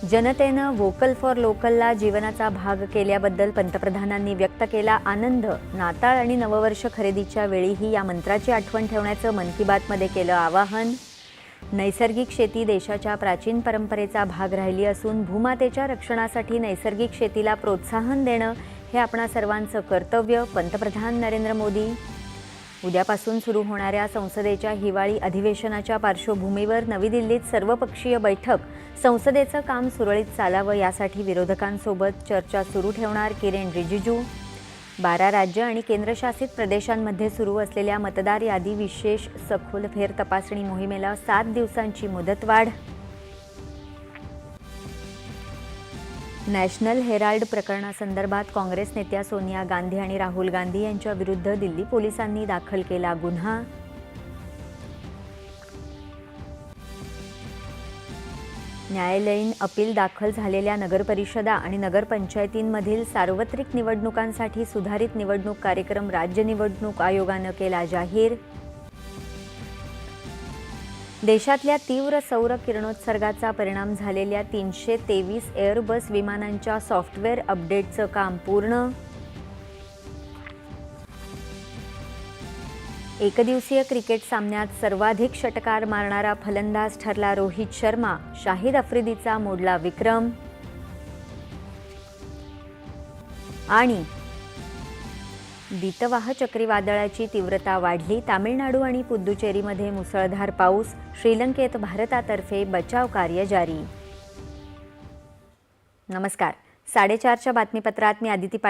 जनतेनं vocal for लोकलला जीवनाचा भाग केल्याबद्दल पंतप्रधानांनी व्यक्त केला आनंद। नाताळ आणि नववर्ष खरेदीच्या वेळीही या मंत्राची आठवण ठेवण्याचं मन की बातमध्ये केलं आवाहन। नैसर्गिक शेती देशाच्या प्राचीन परंपरेचा भाग राहिली असून भूमातेच्या रक्षणासाठी नैसर्गिक शेतीला प्रोत्साहन देणं हे आपणा सर्वांचं कर्तव्य। पंतप्रधान नरेंद्र मोदी। उद्यापासून सुरू होणाऱ्या संसदेच्या हिवाळी अधिवेशनाच्या पार्श्वभूमीवर नवी दिल्लीत सर्वपक्षीय बैठक। संसदेचं काम सुरळीत चालावं यासाठी विरोधकांसोबत चर्चा सुरू ठेवणार किरेन रिजिजू। 12 राज्य आणि केंद्रशासित प्रदेशांमध्ये सुरू असलेल्या मतदार यादी विशेष सखोल फेर तपासणी मोहिमेला 7 दिवसांची मुदतवाढ। नॅशनल हेराल्ड प्रकरणासंदर्भात काँग्रेस नेत्या सोनिया गांधी आणि राहुल गांधी यांच्या विरुद्ध दिल्ली पोलिसांनी दाखल केला गुन्हा। न्यायालयीन अपील दाखल झालेल्या नगरपरिषदा आणि नगरपंचायतींमधील सार्वत्रिक निवडणुकांसाठी सुधारित निवडणूक कार्यक्रम राज्य निवडणूक आयोगानं केला जाहीर। देशातल्या तीव्र सौर किरणोत्सर्गाचा परिणाम झालेल्या 323 एअरबस विमानांच्या सॉफ्टवेअर अपडेटचं काम पूर्ण। एकदिवसीय क्रिकेट सामन्यात सर्वाधिक षटकार मारणारा फलंदाज ठरला रोहित शर्मा। शाहिद आफ्रिदीचा मोडला विक्रम। आणि दितवाह चक्रीवादळाची तीव्रता वाढली। तामिळनाडू आणि पुद्दुचेरीमध्ये मुसळधार पाऊस। श्रीलंकेत भारतातर्फे बचाव कार्य जारी। नमस्कार, 4:30च्या बातमीपत्रात मी आदिती